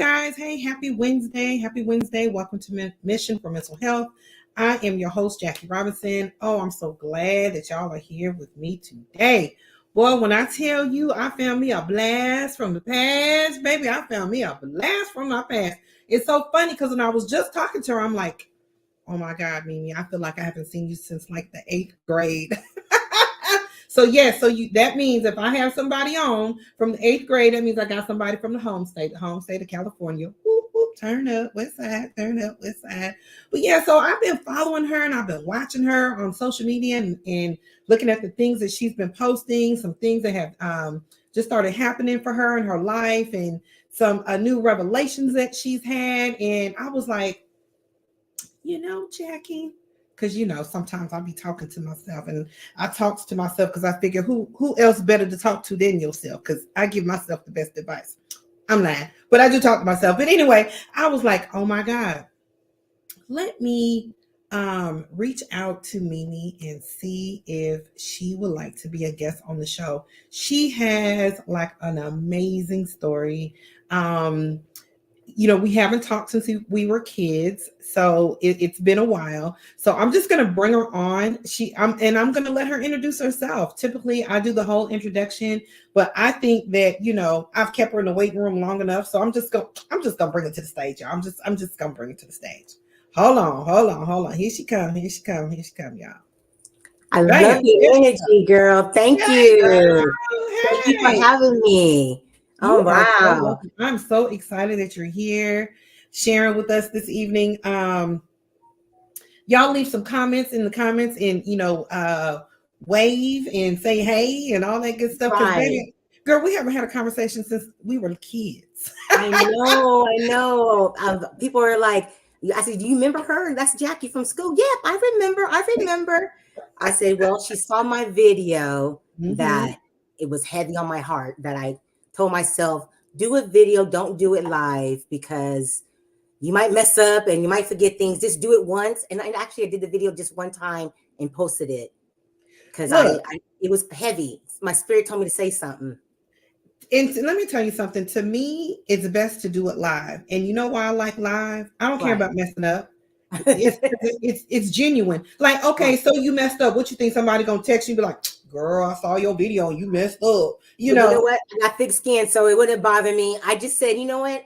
guys? Hey, happy Wednesday. Happy Wednesday. Welcome to Mission for Mental Health. I am your host, Jackie Robinson. Oh, I'm so glad that y'all are here with me today. Boy, when I tell you I found me a blast from the past, baby, I found me a blast from my past. It's so funny because when I was just talking to her, I'm like, oh my God, Mimi, I feel like I haven't seen you since like the 8th grade. So yeah, so that means if I have somebody on from the 8th grade, that means I got somebody from the home state of California. Whoop, whoop, turn up, west side, turn up, west side. But yeah, so I've been following her and I've been watching her on social media and looking at the things that she's been posting, some things that have just started happening for her in her life, and some new revelations that she's had. And I was like, Jackie, because sometimes I'll be talking to myself, and I talk to myself because I figure who else better to talk to than yourself, because I give myself the best advice. I'm lying, but I do talk to myself. But anyway, I was like, oh my God, let me reach out to Mimi and see if she would like to be a guest on the show. She has like an amazing story. We haven't talked since we were kids, so it's been a while. So I'm just gonna bring her on. I'm gonna let her introduce herself. Typically, I do the whole introduction, but I think that I've kept her in the waiting room long enough. So I'm just gonna bring her to the stage, y'all. I'm just gonna bring her to the stage. Hold on. Here she come, y'all. I love your energy, girl. Thank you. Thank you for having me. Oh, wow. I'm so excited that you're here sharing with us this evening. Y'all leave some comments in the comments and, wave and say hey and all that good stuff. Because, baby, girl, we haven't had a conversation since we were kids. I know. People are like, I said, do you remember her? That's Jackie from school. Yep, I remember. I said, well, she saw my video that it was heavy on my heart, that I told myself, do a video, don't do it live, because you might mess up and you might forget things. Just do it once. And I did the video just one time and posted it because it was heavy. My spirit told me to say something. And let me tell you something. To me, it's best to do it live. And you know why I like live? I don't care about messing up. It's genuine. Like, okay, so you messed up. What you think? Somebody gonna text you, be like, girl, I saw your video and you messed up. You know what? I got thick skin, so it wouldn't bother me. I just said, you know what?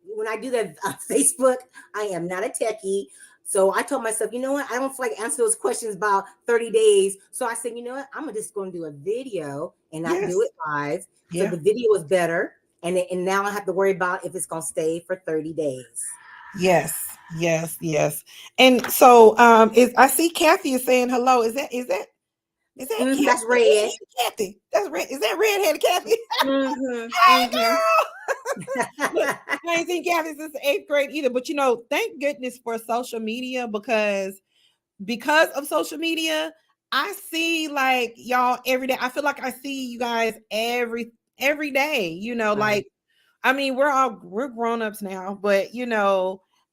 When I do that on Facebook, I am not a techie. So I told myself, you know what? I don't feel like answering those questions about 30 days. So I said, you know what? I'm just going to do a video and not do it live. So the video is better. And now I have to worry about if it's going to stay for 30 days. Yes. And so I see Kathy is saying hello. Is that Kathy? That's red. Kathy. That's red. Is that redheaded Kathy? Hey, girl. Look, I ain't seen Kathy since the 8th grade either. But thank goodness for social media, because of social media, I see like y'all every day. I feel like I see you guys every day. Like, I mean, we're grown-ups now, but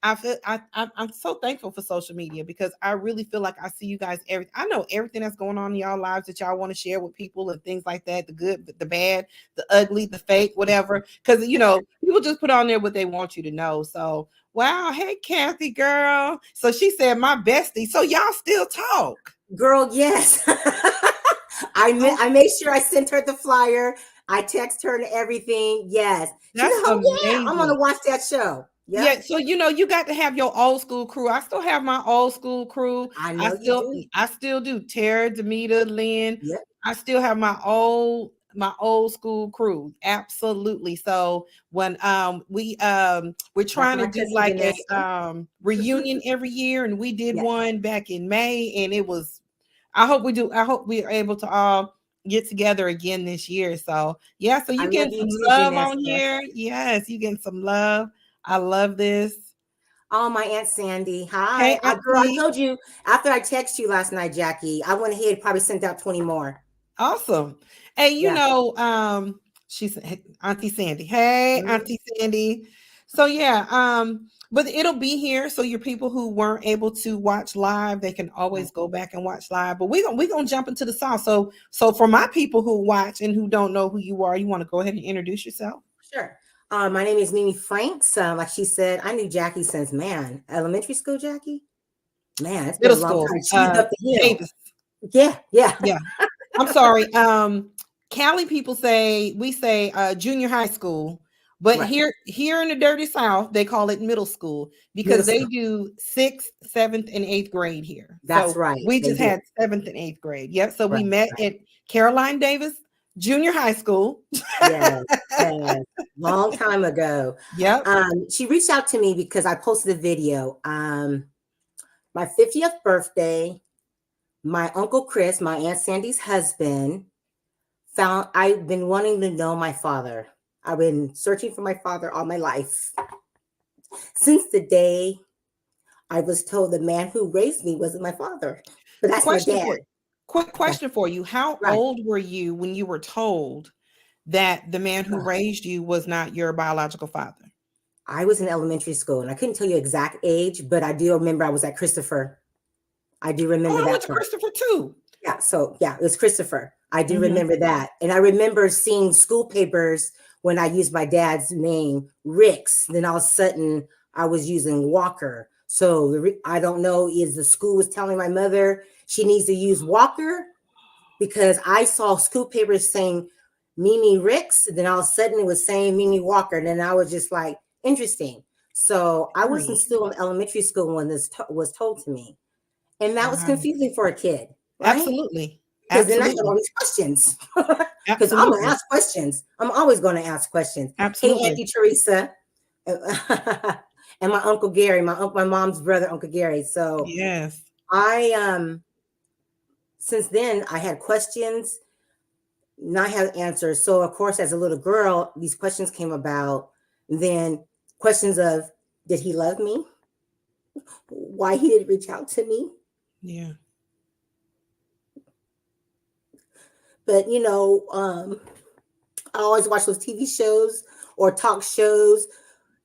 I'm so thankful for social media, because I really feel like I see you guys I know everything that's going on in y'all lives that y'all want to share with people and things like that, the good, the bad, the ugly, the fake, whatever. Because people just put on there what they want you to know. So wow, hey Kathy, girl. So she said my bestie. So y'all still talk? Girl, yes. I made sure I sent her the flyer. I text her and everything. Yes. That's amazing. Yeah, I'm gonna watch that show. Yep. Yeah, so you got to have your old school crew. I still have my old school crew. I still do. Tara, Demita, Lynn. Yep. I still have my old school crew. Absolutely. So when we're trying to do like a reunion every year, and we did one back in May, and it was, I hope we are able to all get together again this year. So yeah, so you get some love on here. Yes, you getting some love. I love this. Oh, my Aunt Sandy. Hi. Hey, girl, I told you after I texted you last night, Jackie, I went ahead and probably sent out 20 more. Awesome. Hey, she's Auntie Sandy. Hey, Auntie Sandy. So yeah, but it'll be here. So your people who weren't able to watch live, they can always go back and watch live. But we're gonna jump into the song. So for my people who watch and who don't know who you are, you want to go ahead and introduce yourself? Sure. My name is Mimi Franks. Like she said, I knew Jackie since, man, elementary school, Jackie. Man, it's been a Middle long school. time. She lived up the hill. Davis. Yeah, yeah. Yeah. I'm sorry. Cali people we say junior high school, but Right. here in the dirty South, they call it middle school Middle because they school. do 6th, 7th, and 8th grade here. That's So right. we They just do. had 7th and 8th grade. Yep. So we Right, met right. at Caroline Davis Junior High School. Yes, yes. Long time ago. Yep. She reached out to me because I posted a video. My 50th birthday, my Uncle Chris, my Aunt Sandy's husband, I've been wanting to know my father. I've been searching for my father all my life. Since the day I was told the man who raised me wasn't my father, but that's my Question dad. for Quick That's question for you. How right. old were you when you were told that the man who raised you was not your biological father? I was in elementary school and I couldn't tell you exact age, but I do remember I was at Christopher. I do Oh, remember I went that to part. Christopher too. Yeah, so yeah, it was Christopher. I do Mhm. remember that. And I remember seeing school papers when I used my dad's name, Ricks. Then all of a sudden I was using Walker. So I don't know, is the school was telling my mother she needs to use Walker because I saw school papers saying Mimi Ricks. Then all of a sudden it was saying Mimi Walker. And then I was just like, interesting. So I Very wasn't still in interesting. elementary school when this was told to me. And that was Wow. confusing for a kid, right? Absolutely. Because then I had all Absolutely. these questions. Because I'm gonna Absolutely. ask questions. I'm always gonna ask questions. Hey, Absolutely. Auntie Teresa, and my Uncle Gary, my mom's brother, Uncle Gary. So Yes. I since then I had questions, not had answers. So of course, as a little girl, these questions came about. And then questions of, did he love me? Why he didn't reach out to me? Yeah. But I always watch those TV shows or talk shows.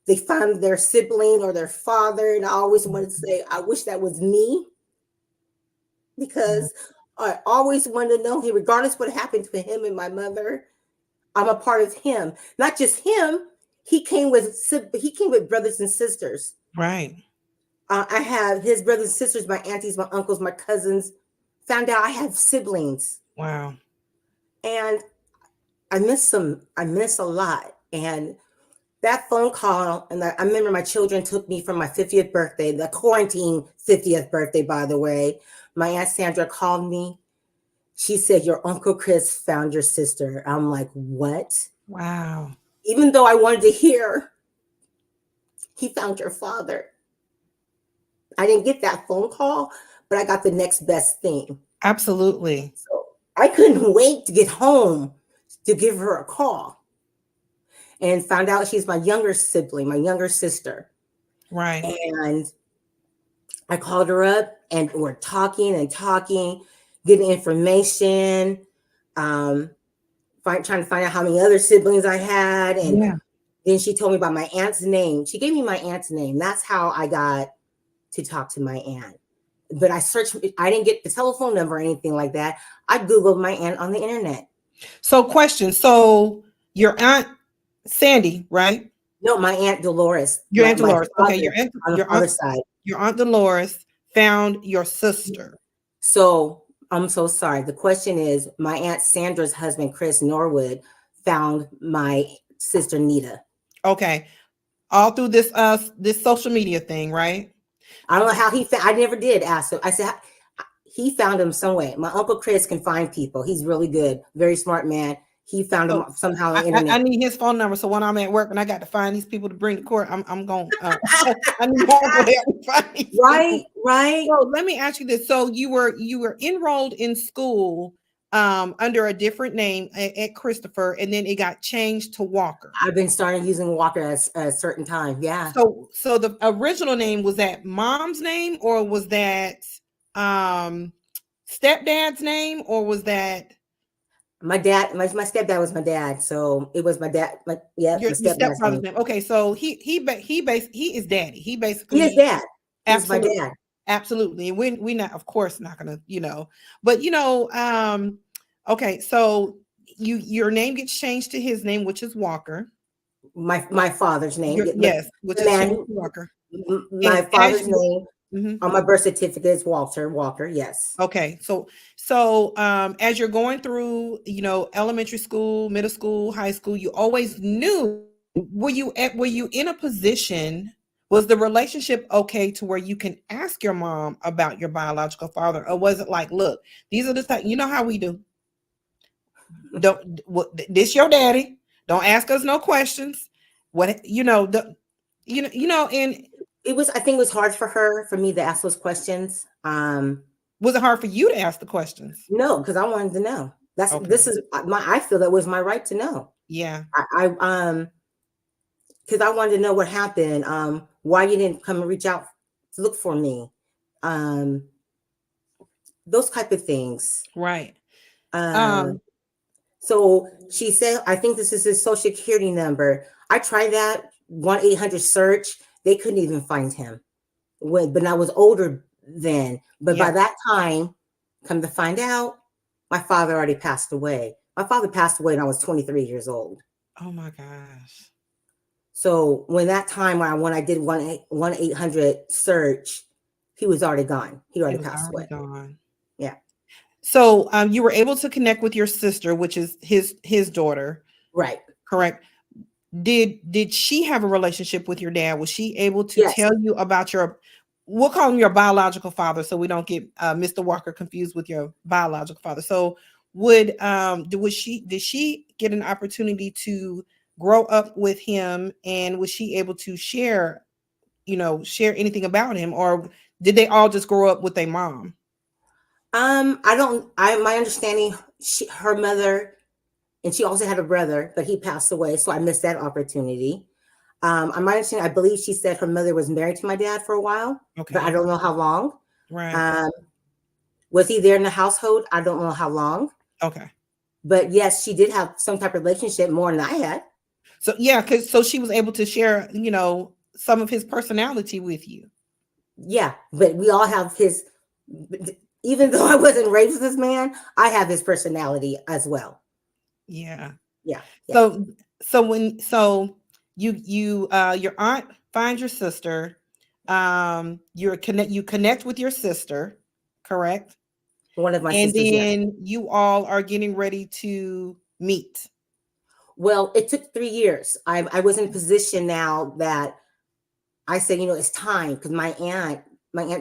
They find their sibling or their father, and I always wanted to say, I wish that was me Yeah. because I always wanted to know him, regardless what happened to him and my mother. I'm a part of him, not just him. He came with brothers and sisters. Right. I have his brothers and sisters, my aunties, my uncles, my cousins. Found out I have siblings, Wow. and I miss them. I miss a lot, and that phone call, and I remember my children took me for my 50th birthday, the quarantine 50th birthday, by the way. My Aunt Sandra called me. She said, your Uncle Chris found your sister. I'm like, what? Wow. Even though I wanted to hear, he found your father. I didn't get that phone call, but I got the next best thing. Absolutely. So I couldn't wait to get home to give her a call and found out she's my younger sibling, my younger sister. Right. And I called her up and we're talking and talking, getting information, trying to find out how many other siblings I had. And Yeah. then she told me about my aunt's name. She gave me my aunt's name. That's how I got to talk to my aunt. But I didn't get the telephone number or anything like that. I Googled my aunt on the internet. So question. So your aunt Sandy, right? No, my aunt Dolores, Your Aunt my Dolores. Okay, father on the father's side. Your Aunt Dolores found your sister. So I'm so sorry. The question is, my Aunt Sandra's husband, Chris Norwood, found my sister Nita. Okay. All through this social media thing, right? I don't know how he found. I never did ask him. I said he found him some way. My Uncle Chris can find people. He's really good, very smart man. He found him So somehow on the I internet. need his phone number. So when I'm at work and I got to find these people to bring to court, I'm going. I need more to help me find these Right, people. right. So let me ask you this: so you were enrolled in school under a different name at Christopher, and then it got changed to Walker. I've been starting using Walker at a certain time. Yeah. So the original name, was that mom's name, or was that stepdad's name, or was that My dad, my stepdad was my dad, so it was my dad. My your stepdad's stepfather's name. name? Okay, so he is daddy. He He is basically dad. He's my absolutely dad. absolutely. And we not, of course, not gonna, but okay, so your name gets changed to his name, which is Walker. my father's name, but Yes, which the is man Sheriff who, Walker. my And as father's you name mhm. on my birth certificate is Walter Walker. Yes. Okay, as you're going through, elementary school, middle school, high school, you always knew. Were you in a position? Was the relationship okay to where you can ask your mom about your biological father, or was it like, look, these are the type, you know how we do. Don't this your daddy? Don't ask us no questions. What and It was, I think it was hard for me to ask those questions. was it hard for you to ask the questions? No, because I wanted to know. Okay, This is I feel that was my right to know. yeah, I because I wanted to know what happened. Why you didn't come and reach out to look for me. Um, those type of things. right. Uh, Um, so she said, I think this is his social security number. I tried that 1-800 search. They couldn't even find him. But I was older then. But by yeah. that time, come to find out, my father already passed away. My father passed away when I was 23 years old. Oh my gosh. So when that time when I did 1-800 search, he was already gone. He He already was passed already away. gone. Yeah. So, you were able to connect with your sister, which is his daughter, Right. correct? Did she have a relationship with your dad? Was she able to Yes. tell you about your, we'll call him your biological father, so we don't get Mr. Walker confused with your biological father. So, did she get an opportunity to grow up with him, and was she able to share anything about him, or did they all just grow up with their mom? My understanding, her mother, and she also had a brother, but he passed away, so I missed that opportunity. On my understanding, I believe she said her mother was married to my dad for a while, but I Okay, don't know how long. right. Um, was he there in the household? I don't know how long. Okay. But yes, she did have some type of relationship more than I had. So yeah, because so she was able to share, some of his personality with you. Yeah, but we all have his. Even though I wasn't raised with this man, I have his personality as well. Yeah. Yeah, yeah, So your aunt finds your sister. You connect with your sister, correct? one of my And sisters. Yes. then you all are getting ready to meet. Well, it took 3 years. I was in a position now that I said, it's time because my aunt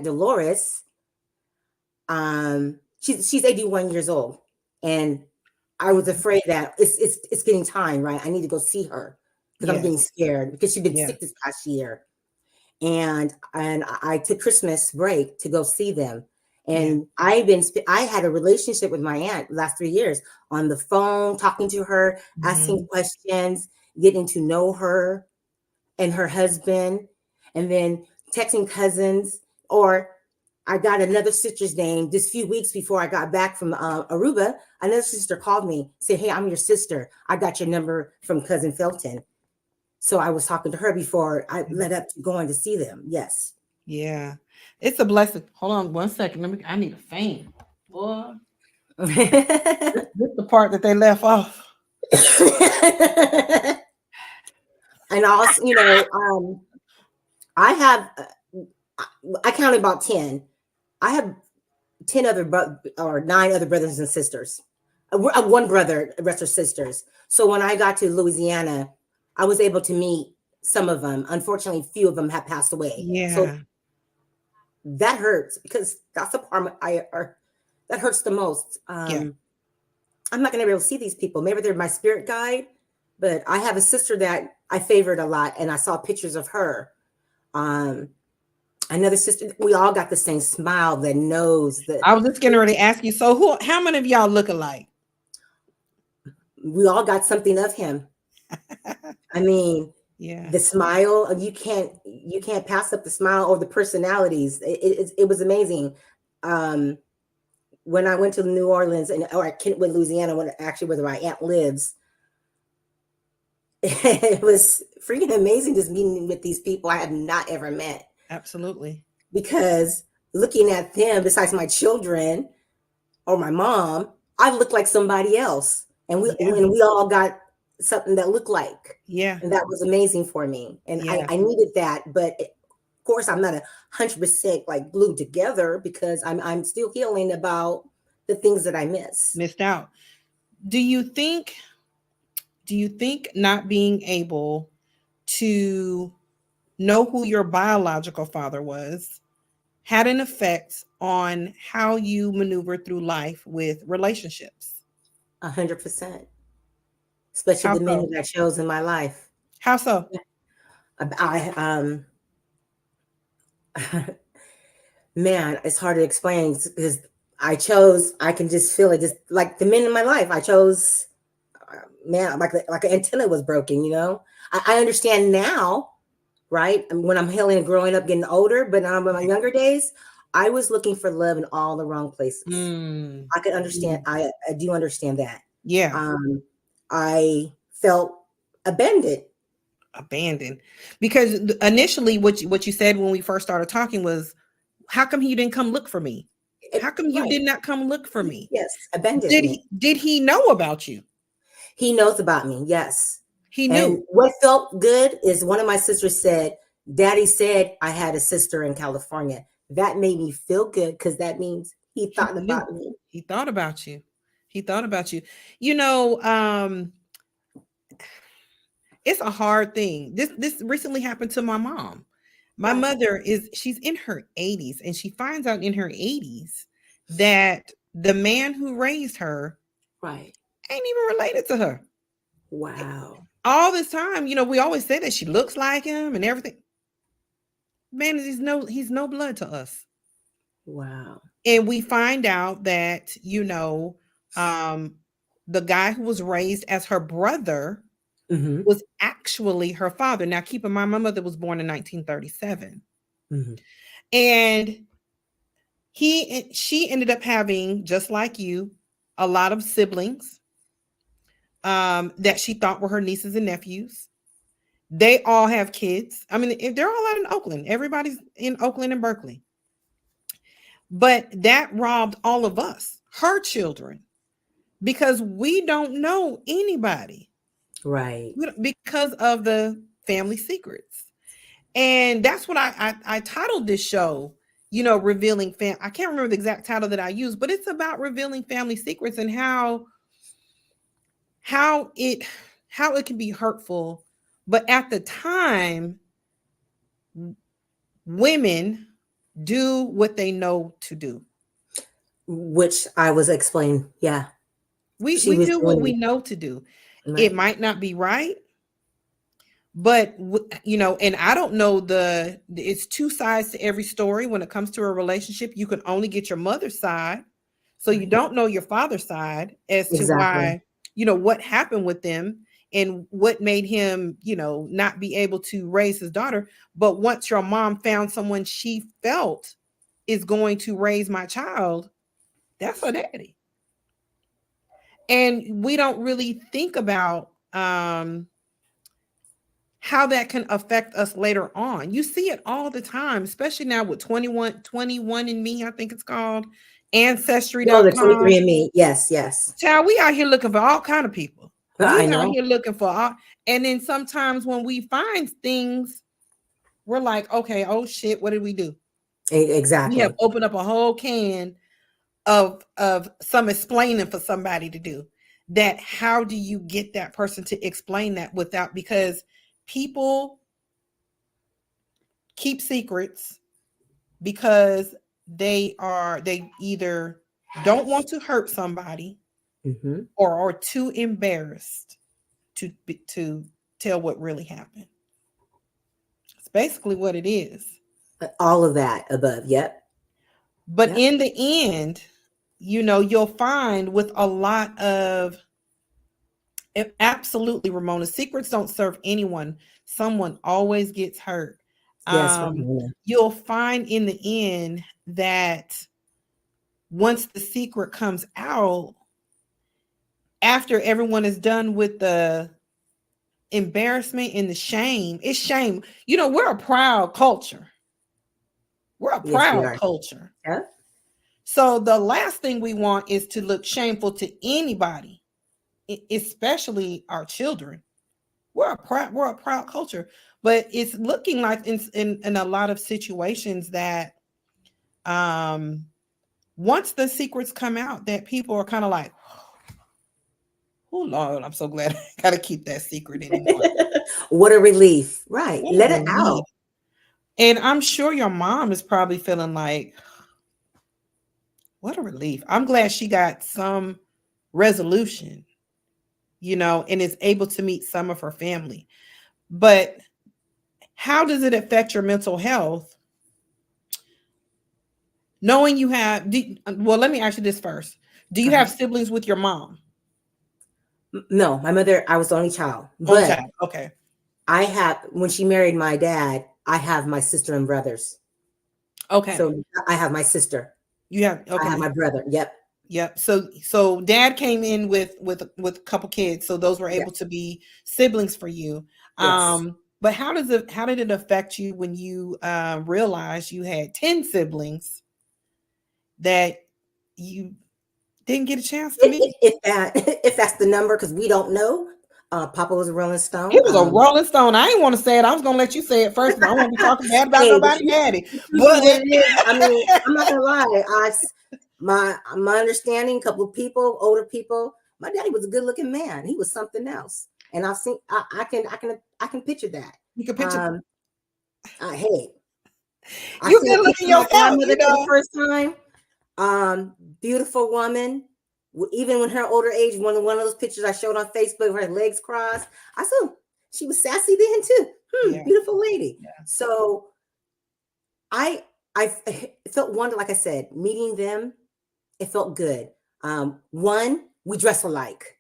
Dolores, she's 81 years old, and I was afraid that it's getting time, right? I need to go see her because I'm getting Yes. scared because she's been Yeah. sick this past year. And I took Christmas break to go see them. Yeah. And I had a relationship with my aunt the last 3 years on the phone, talking to her, asking Mhm. questions, getting to know her and her husband, and then texting cousins. Or I got another sister's name just a few weeks before I got back from Aruba. Another sister called me, said, "Hey, I'm your sister. I got your number from cousin Felton." So I was talking to her before I led up to going to see them. Yes. Yeah. It's a blessing. Hold on one second. I need a fan. Boy. This the part that they left off. And also, I have, I counted about 10. I have 10 or 9 other brothers and sisters. One brother, the rest are sisters. So when I got to Louisiana, I was able to meet some of them. Unfortunately, a few of them have passed away. So Yeah. that hurts because that's the part that hurts the most. Yeah. I'm not going to be able to see these people. Maybe they're my spirit guide, but I have a sister that I favored a lot, and I saw pictures of her. Um, Another sister. We all got the same smile, the nose. I was just getting ready to ask you. So how many of y'all look alike? We all got something of him. I mean, Yeah. the smile. You can't pass up the smile or the personalities. It was amazing. When I went to New Orleans or Kentwood, Louisiana, where my aunt lives, it was freaking amazing just meeting with these people I have not ever met. Absolutely. Because looking at them, besides my children or my mom, I look like somebody else. And Yeah. we all got something that looked like. Yeah. And that was amazing for me. And Yeah. I needed that. But of course, I'm not 100% like glued together because I'm still healing about the things that I miss. Missed out. Do you think not being able to know who your biological father was had an effect on how you maneuver through life with relationships? 100%, especially How the men so? that I chose in my life. How so? I man, it's hard to explain because I can just feel it, just like the men in my life. I chose, man, like an antenna was broken, you know? I understand now, right? When I'm healing and growing up, getting older, but in my younger days, I was looking for love in all the wrong places. Mm. I could understand. Mm. I do understand that. Yeah. Um, I felt abandoned. Abandoned. Because initially what you said when we first started talking was, how come you didn't come look for me? How come you Right. did not come look for me? Yes. Abandonment. Did he know about you? He knows about me. Yes. He And knew. what felt good is one of my sisters said, Daddy said I had a sister in California. That made me feel good because that means he He thought knew. about me. He thought about you. He thought about you. You know, it's a hard thing. This recently happened to my mom. My Right. mother she's in her 80s, and she finds out in her 80s that the man who raised her Right. ain't even related to her. Wow. All this time, we always say that she looks like him and everything. Man, he's no blood to us. Wow. And we find out that, um, the guy who was raised as her brother Mm-hmm. was actually her father. Now, keep in mind, my mother was born in 1937. Mm-hmm. And she ended up having, just like you, a lot of siblings that she thought were her nieces and nephews. They all have kids. I mean, they're all out in Oakland. Everybody's in Oakland and Berkeley. But that robbed all of us, her children, because we don't know anybody. Right. Because of the family secrets. And that's what I titled this show, revealing I can't remember the exact title that I used, but it's about revealing family secrets and how it how it can be hurtful. But at the time, women do what they know to do. Which I was explaining. Yeah. She We was do what doing we it. know to do. It Right. might not be right, but and I don't know, it's two sides to every story. When it comes to a relationship, you can only get your mother's side, so you Right. don't know your father's side as to Exactly. why, what happened with them and what made him, not be able to raise his daughter. But once your mom found someone she felt is going to raise my child, that's her daddy. And we don't really think about how that can affect us later on. You see it all the time, especially now with 21 and Me, I think it's called, No, the ancestry.com. 23 and Me. Yes, yes. Child, we out here looking for all kind of people. I We out know. here looking for all, and then sometimes when we find things, we're like, okay, oh shit, what did we do? We have Exactly. opened up a whole can of some explaining for somebody to do. That how do you get that person to explain that without, because people keep secrets because they either don't want to hurt somebody Mm-hmm. or are too embarrassed to tell what really happened. It's basically what it is. All of that above. Yep. But Yep. in the end, you'll find with a lot of, absolutely, Ramona, secrets don't serve anyone. Someone always gets hurt. Yes, um Ramona. you'll find in the end that once the secret comes out, after everyone is done with the embarrassment and the shame, it's shame. We're a proud culture. We're a Yes, we proud are. culture. Yep. So the last thing we want is to look shameful to anybody. especially our children. We're a proud culture, but it's looking like in a lot of situations that um once the secrets come out, that people are kind of like, oh Lord, I'm so glad I gotta keep that secret anymore. What a relief. Right. What a Let it relief. out. And I'm sure your mom is probably feeling like, what a relief. I'm glad she got some resolution, and is able to meet some of her family. But how does it affect your mental health knowing you have, well, let me ask you this first. Do you Uh-huh. have siblings with your mom? No, my mother, I was the only child. Only But child. Okay. I have, when she married my dad, I have my sister and brothers. Okay. So I have my sister. You have, I have okay. my brother. Yep. Yep. So dad came in with a couple kids, so those were Yep. able to be siblings for you. Yes. But how did it affect you when you realized you had 10 siblings that you didn't get a chance to meet? If that's the number, because we don't know. Papa was a Rolling He Stone. was a Rolling Stone. I didn't want to say it. I was gonna let you say it first because I want to be talking bad about Hey, nobody daddy. the truth is But what it is. I mean, I'm not gonna lie. My understanding, a couple of people, older people, my daddy was a good looking man. He was something else. And I've seen I can picture that. you can picture Um hey, I you seen a good picture looking of my yourself, grandmother for the first time. Beautiful woman. Even when her older age, one of those pictures I showed on Facebook, her legs crossed. I saw she was sassy then too. Yeah. Beautiful lady. Yeah. So I felt wonder, like I said, meeting them, it felt good. One, we dress alike.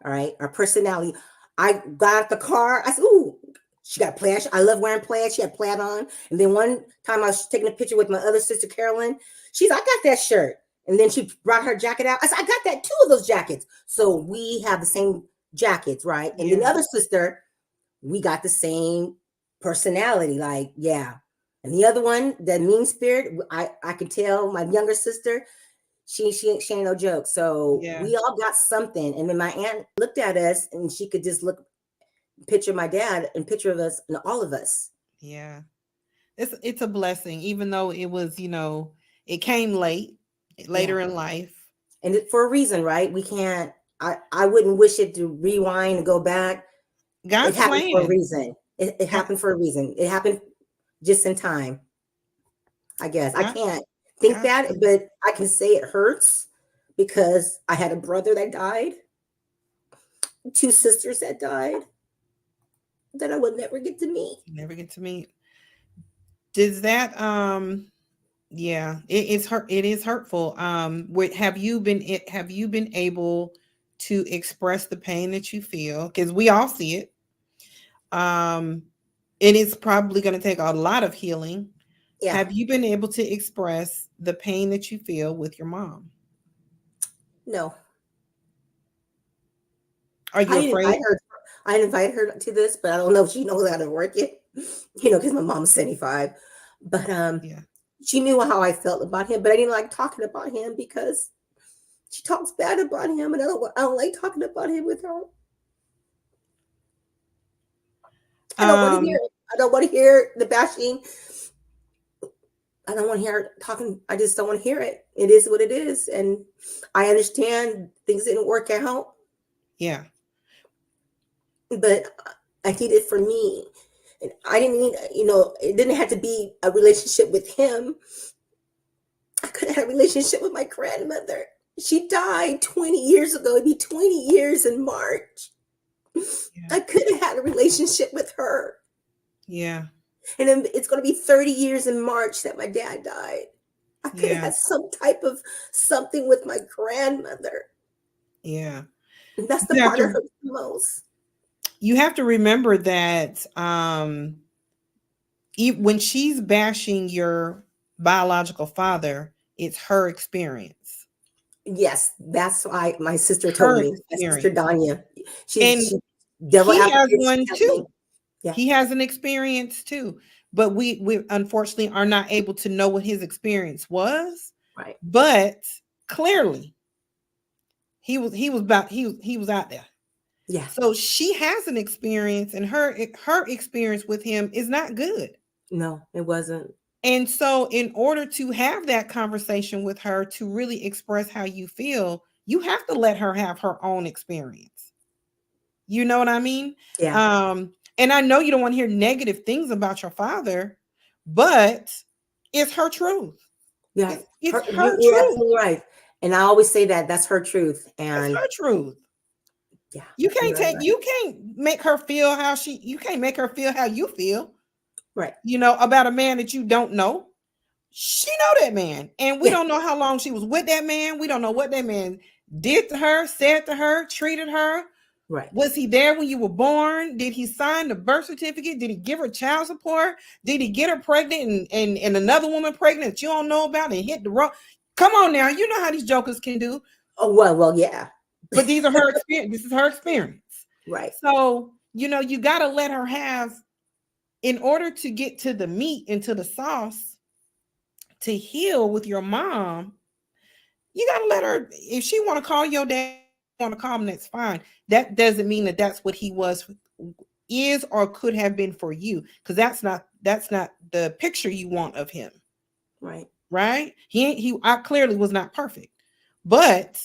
All right, our personality. I got out the car. I said, "Ooh, she got plaid. I love wearing plaid. She had plaid on." And then one time I was taking a picture with my other sister, Carolyn. She's, "I got that shirt." And then she brought her jacket out. I said, "I got that, two of those jackets." So we have the same jackets, right? And then the Yeah. other sister, we got the same personality. Like, yeah. And the other one, that mean spirit, I could tell my younger sister, she ain't no joke. So Yeah. we all got something. And then my aunt looked at us and she could just picture my dad and picture of us and all of us. Yeah. It's a blessing, even though it was, it came later Yeah. in life. And for a reason, right? We can't, I wouldn't wish it to rewind and go back. It God's happened for a plan. reason. It God, happened for a reason. It happened just in time. I guess I God, can't think God's that, plan. but I can say it hurts because I had a brother that died, two sisters that died that I would never get to meet. Never get to meet. Does that yeah, it's hurt, it is hurtful. Have you been able to express the pain that you feel? Because we all see it. Um it is probably going to take a lot of healing. Yeah, Have you been able to express the pain that you feel with your mom? no, Are you I didn't afraid? invite her. I invited her to this, but I don't know if she knows how to work it. Because my mom's 75. But Yeah. she knew how I felt about him, but I didn't like talking about him because she talks bad about him, and I don't like talking about him with her. I don't want to hear Um it. I don't want to hear the bashing. I don't want to hear her talking. I just don't want to hear it. It is what it is, and I understand things didn't work out, yeah. but I did it for me. And I didn't need, it didn't have to be a relationship with him. I could have had a relationship with my grandmother. She died 20 years ago. It'd be 20 years in March. Yeah. I could have had a relationship with her. Yeah. And then it's going to be 30 years in March that my dad died. I could have Yeah. had some type of something with my grandmother. Yeah. And that's the You have part that to hurts the most. you have to remember that when she's bashing your biological father, it's her experience. Yes, that's why my sister told Her me. My sister experience. Danya, And she devil he has advocate. She one told me, too. yeah, He has an experience too. But we unfortunately are not able to know what his experience was. right. But clearly he was out there. Yeah. So she has an experience, and her experience with him is not good. No, it wasn't. And so, in order to have that conversation with her to really express how you feel, you have to let her have her own experience. You know what I mean? Yeah. And I know you don't want to hear negative things about your father, but it's her truth. Yeah. It's her You're truth. absolutely right. And I always say that that's her truth. It's And her truth. yeah, You you're can't right. you can't make her feel how you can't make her feel how you feel, Right. about a man that you don't know. She know that man, and we Yeah. don't know how long she was with that man. We don't know what that man did to her, said to her, treated her. Right. Was he there when you were born? Did he sign the birth certificate? Did he give her child support? Did he get her pregnant and another woman pregnant that you don't know about and hit the road? Come on now, you know how these jokers can do. Oh, well, yeah. But these are her experience. This is her experience. Right. So, you got to let her have, in order to get to the meat and to the sauce, to heal with your mom, you got to let her, if she want to call your dad, want to call him, that's fine. That doesn't mean that that's what he is or could have been for you, because that's not the picture you want of him. Right. Right? He I clearly was not perfect. But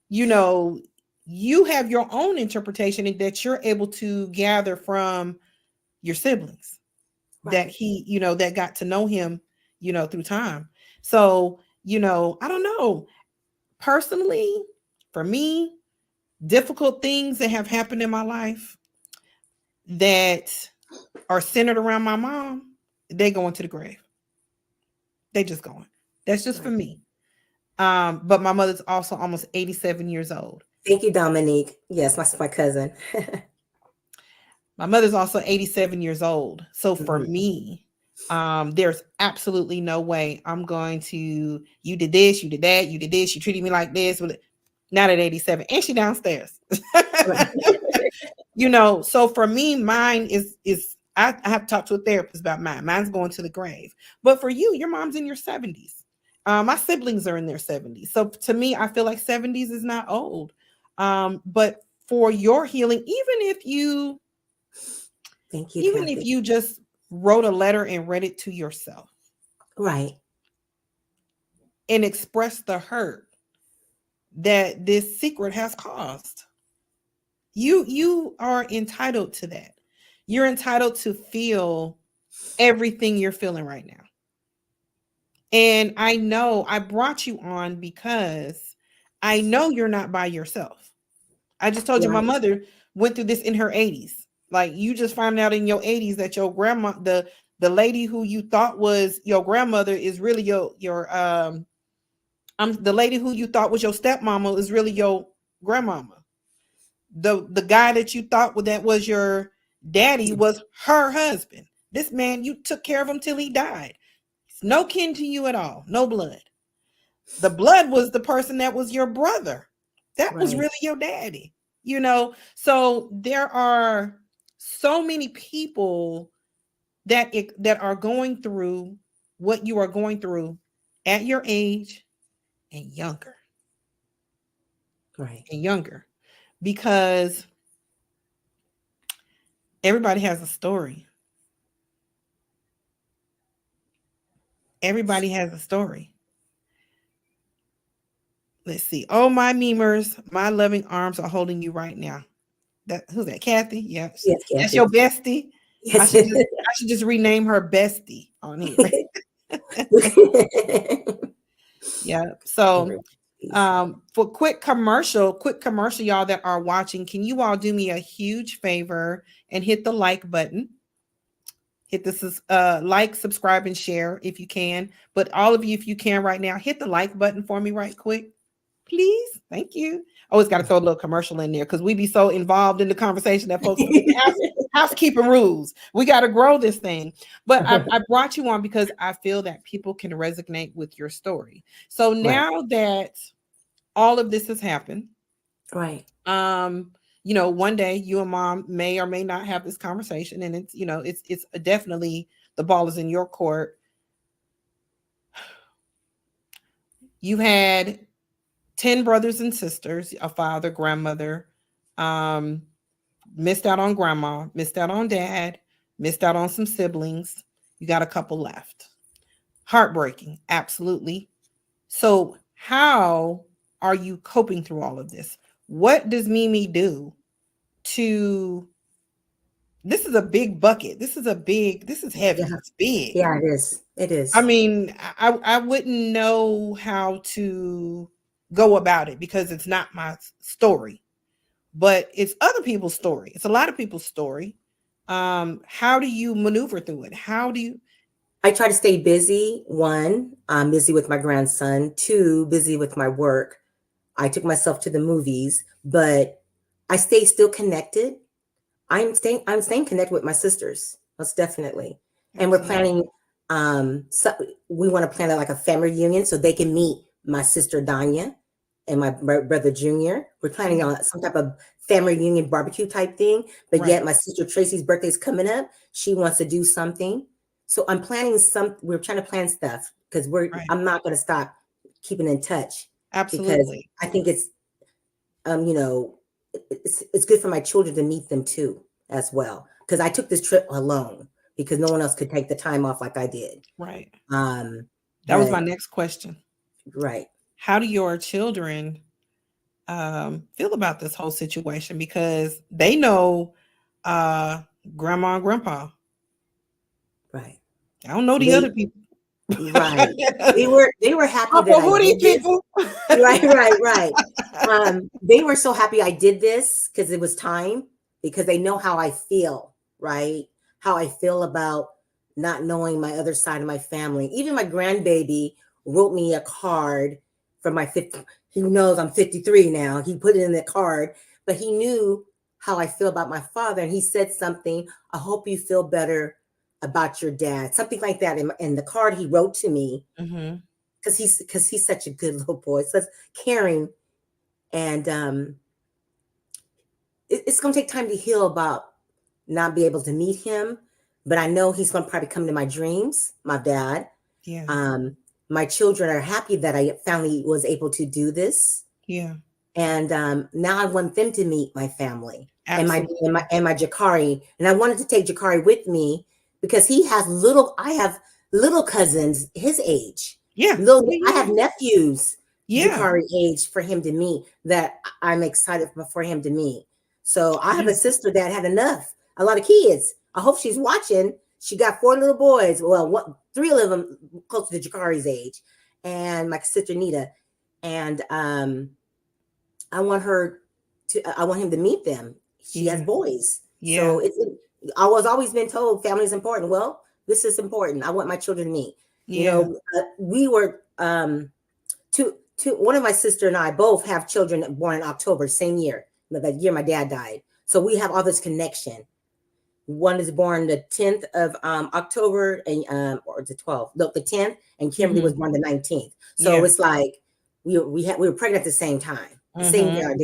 you know, you have your own interpretation that you're able to gather from your siblings, that Right. that got to know him, through time. So, I don't know. Personally, for me, difficult things that have happened in my life that are centered around my mom, they go into the grave. They just going. That's just for Right. me. But my mother's also almost 87 years old. Thank you, Dominique. Yes, that's my cousin. My mother's also 87 years old. So for Mhm. me, there's absolutely no way I'm going to, you did this, you did that, you did this, you treated me like this. Not at 87. And she downstairs. Right. So for me, mine is I have to talk to a therapist about mine. Mine's going to the grave. But for you, your mom's in your 70s. My siblings are in their 70s. So to me, I feel like 70s is not old. But for your healing, Thank you, even if Kathy. you just wrote a letter and read it to yourself Right. and expressed the hurt that this secret has caused, you are entitled to that. You're entitled to feel everything you're feeling right now. And I know I brought you on because I know you're not by yourself. I just told you my Right. mother went through this in her 80s. Like, you just found out in your 80s that your grandma, the lady who you thought was your grandmother, is really your the lady who you thought was your stepmama is really your grandmama. The guy that you thought that was your daddy was her husband. This man, you took care of him till he died. He's no kin to you at all. No blood. The blood was the person that was your brother. That was Right. really your daddy. So there are so many people that are going through what you are going through at your age and younger Right. and younger, because everybody has a story. Everybody has a story. Let's see. Oh, my memers, my loving arms are holding you right now. Who's that? Kathy? Yes. Yes, That's Kathy. your bestie. I Yes. should just I should just rename her Bestie on here. Yeah. So Everyone, please. for quick commercial, y'all that are watching, can you all do me a huge favor and hit the like button? Hit this like, subscribe, and share if you can. But all of you, if you can right now, hit the like button for me right quick, please. Thank you. Always got to throw a little commercial in there because we be so involved in the conversation that folks forget the housekeeping rules. We got to grow this thing. But I brought you on because I feel that people can resonate with your story. So Right. now that all of this has happened, Right. one day you and mom may or may not have this conversation, and it's definitely, the ball is in your court. You had 10 brothers and sisters, a father, grandmother. missed out on grandma, missed out on dad, missed out on some siblings. You got a couple left. Heartbreaking, absolutely. So, how are you coping through all of this? What does Mimi do to this is a big bucket. This is heavy. Yeah. It's big. Yeah, it is. It I is. mean, I wouldn't know how to go about it because it's not my story, but it's other people's story. It's a lot of people's story. How do you maneuver through it? How do you I try to stay busy. One, I'm busy with my grandson. Two, busy with my work. I took myself to the movies, but I stay still connected. I'm staying connected with my sisters, most definitely. And we're absolutely planning so we want to plan like a family reunion so they can meet my sister Danya and my brother Junior. We're planning yeah, on some type of family reunion barbecue type thing, but right, yet my sister Tracy's birthday is coming up. She wants to do something. So I'm planning we're trying to plan stuff because right, I'm not going to stop keeping in touch because absolutely, I think it's you know, it's good for my children to meet them too as well. Because I took this trip alone because no one else could take the time off like I did. right. Um, That was my but next question. right, How do your children feel about this whole situation? Because they know uh, grandma and grandpa. right. I don't know the They other people. right. They were happy that Papa, I who these did this. people? Right, right, right. They were so happy I did this because it was time, because they know how I feel, right? How I feel about not knowing my other side of my family. Even my grandbaby wrote me a card for my 50. He knows I'm 53 now. He put it in the card, but he knew how I feel about my father. And he said something, I hope you feel better about your dad. Something like that. In the card he wrote to me, Hmm. because he's such a good little boy, such caring, and it's going to take time to heal about not be able to meet him, but I know he's going to probably come to my dreams, my dad. Yeah, um my children are happy that I finally was able to do this, yeah, and now I want them to meet my family and my and my absolutely. and my Jakari, and I wanted to take Jakari with me because he has little. I have little cousins his age. Yeah, Little, I yeah, have nephews yeah, Jakari age for him to meet that I'm excited for him to meet. So I have yeah, a sister that had a lot of kids. I hope she's watching. She got 4 little boys. Well, 3 of them close to Jakari's age, and my sister Nita, and I want her I want him to meet them. She has yeah, boys. yeah, So I was always been told family is important. Well, this is important. I want my children to meet. yeah. We were one of my sister and I both have children born in October, same year. That year my dad died. So we have all this connection. One is born the 10th of October, and or the 12th, no, the 10th, and Kimberly was Hmm. born the 19th. So Yeah. it's like we were pregnant at the same time. The same Hmm. year our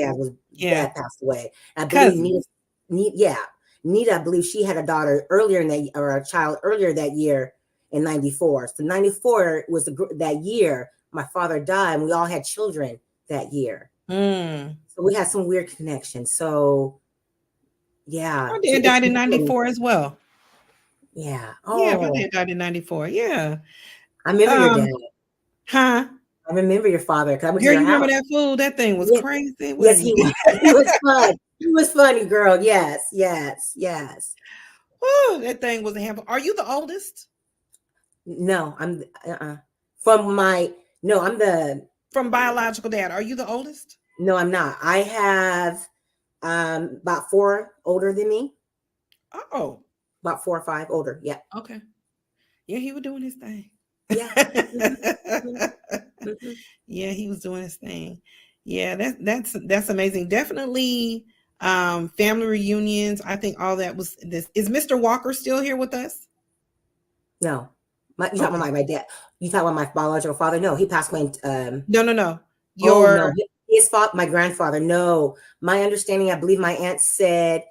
Yeah. dad passed away. I believe Cousins. Yeah, Nita, I believe she had a daughter earlier in that, or a child earlier that year in 94. So 94 was that year my father died, and we all had children that year. Mm. So we had some weird connections. So yeah, My so dad it's died in important. 94 as well. Yeah. Yeah, my Oh, dad died in 94. Yeah. I remember your dad. Um, huh? I remember your father because I went to Girl, your you remember house. that fool? That thing was Yeah. crazy, Yes, wasn't he was. it? He was fun. He was funny, girl. Yes, yes, yes. Woo, that thing was a handful. Are you the oldest No, I'm from my. No, I'm the. from biological dad? Are you the oldest? No, I'm not. I have about 4 older than me. Oh, About 4 or 5 older. Yeah, okay. Yeah, he was doing his thing. yeah. Hmm. Hmm. Yeah, he was doing his thing. Yeah, that's amazing. Definitely family reunions. I think all that was this. Is Mr. Walker still here with us? No, you talking Okay. about my dad? You talking about my biological father? No, he passed away. No, no, no. Oh no, Your his father, my grandfather. No, my understanding, I believe my aunt said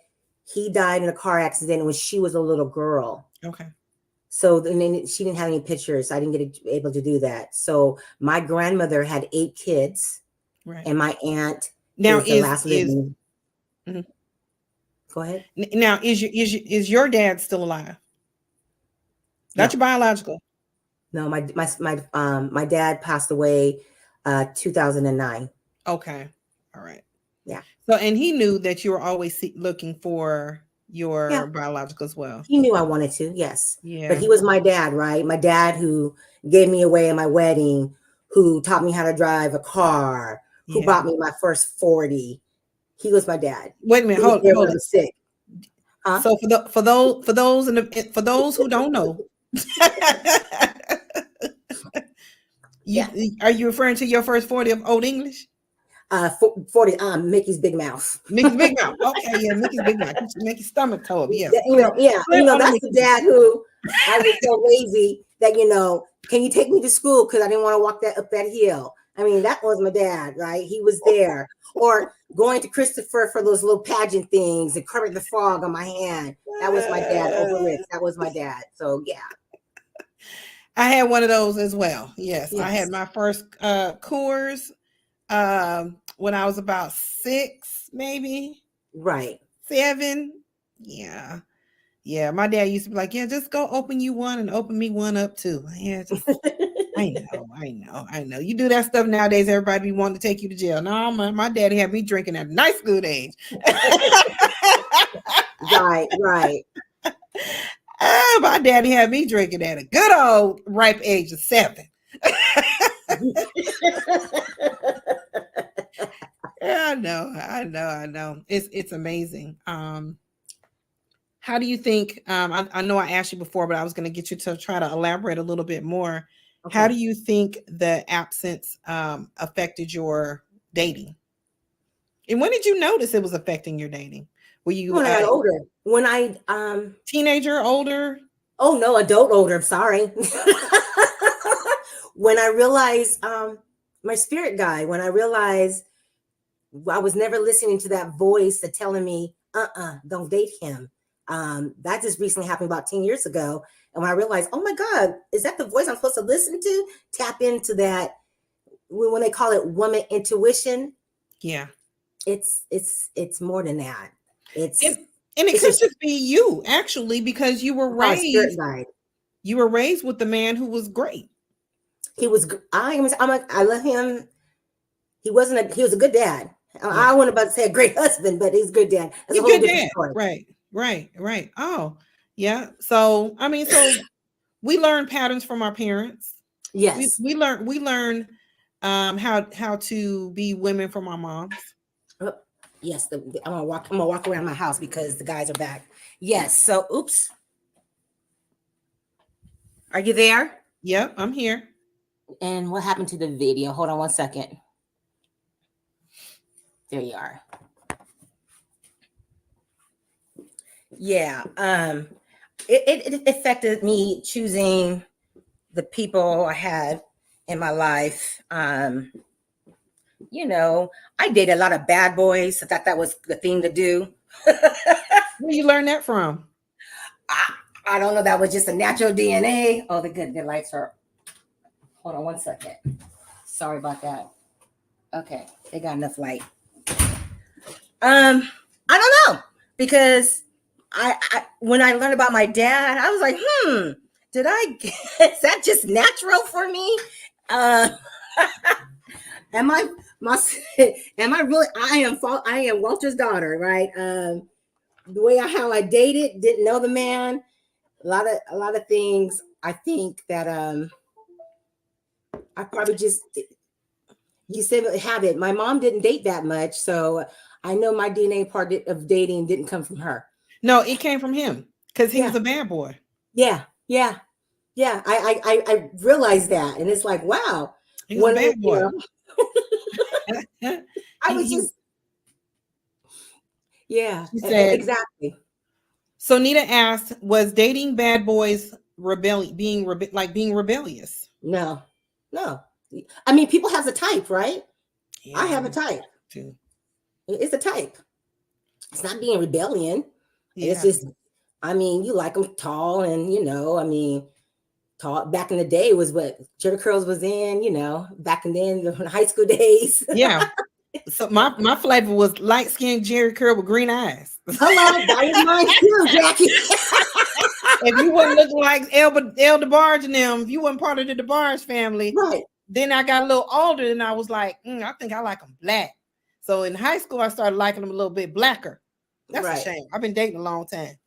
he died in a car accident when she was a little girl. okay, So then she didn't have any pictures. I didn't get able to do that. So my grandmother had 8 kids, right. and my aunt Now is the last is living. mhm. Go ahead. Now, is your dad still alive? Not No, your biological. no. My dad passed away, 2009. Okay. All right. Yeah, So, and he knew that you were always looking for yeah. your biological as well. He knew I wanted to, yes. But Yeah. he was my dad, right? My dad who gave me away at my wedding, who taught me how to drive a car, who Yeah. bought me my first 40. He was my dad. Wait a minute. He was there when Hold I it. was sick. Huh? So for those who don't know, Yeah. are you referring to your first 40 of Old English? 40, Mickey's Big Mouth. Mickey's Big Mouth. Okay, yeah, Mickey's Big Mouth. Mickey's stomach toe up. Yes. Yeah, Go ahead on the that's the Mickey's. dad who I was so lazy that, can you take me to school? Because I didn't want to walk up that hill. I mean, that was my dad, right? He was there. Or going to Christopher for those little pageant things and Kermit the Frog on my hand. That was my dad over Ritz. That was my dad. So yeah. I had one of those as well. Yes. I had Yes. my first Coors when I was about 6, maybe Right. 7. Yeah. Yeah. My dad used to be like, yeah, just go open you one and open me one up too. Yeah, just I know. You do that stuff nowadays, everybody be wanting to take you to jail. No, my daddy had me drinking at a nice good age. Right. My daddy had me drinking at a good old ripe age of 7. Yeah, I know. It's amazing. How do you think? I know I asked you before, but I was going to get you to try to elaborate a little bit more. How do Okay. you think the absence affected your dating? And when did you notice it was affecting your dating? Were you When I got older. When I teenager, older? Oh no, adult older. I'm sorry. When I realized my spirit guide, when I realized I was never listening to that voice that telling me, don't date him. That just recently happened about 10 years ago. And when I realized, oh my God, is that the voice I'm supposed to listen to? Tap into that when they call it woman intuition. Yeah. It's more than that. And it It's could just just be you actually, because you were called spirit raised guide. with the man who was great. He was I love him. He was a good dad. Yeah. I wasn't about to say a great husband, but he's a good dad. That's a He's a whole good different dad. story. Right. Oh, yeah. So I mean, so we learn patterns from our parents. Yes. We learn how to be women from our moms. Oh, yes. I'm gonna walk around my house because the guys are back. Yes. So oops. Are you there? Yep, I'm here. And what happened to the video? Hold on one second. There you are. Yeah. It affected me choosing the people I had in my life. I dated a lot of bad boys. I thought that was the thing to do. Where you learn that from? I don't know. That was just a natural DNA. Oh, the lights are. Hold on one second. Sorry about that. Okay, they got enough light. I don't know, because I when I learned about my dad, I was like, did I? Is that just natural for me? Am I am I really? I am Walter's daughter, right? The way how I dated, didn't know the man. A lot of things. I think that I probably just, you said habit. My mom didn't date that much, so I know my DNA part of dating didn't come from her. No, it came from him because he Yeah. was a bad boy. Yeah. I realized that, and it's like, wow. He was a bad boy. I was just, yeah, She said, exactly. So Nita asked, was dating bad boys being rebellious? No. I mean, people have a type, right? Yeah, I have a type too. It's a type. It's not being rebellion. Yeah. It's just, I mean, you like them tall, and tall back in the day was what Jerry Curls was in, back in then the high school days. Yeah. So my flavor was light skinned Jerry curl with green eyes. Hello, that was mine too, Jackie. If you wouldn't look like El DeBarge and them, if you weren't part of the DeBarge family, Right. then I got a little older and I was like, I think I like them black. So in high school, I started liking them a little bit blacker. That's a shame. I've been dating a long time.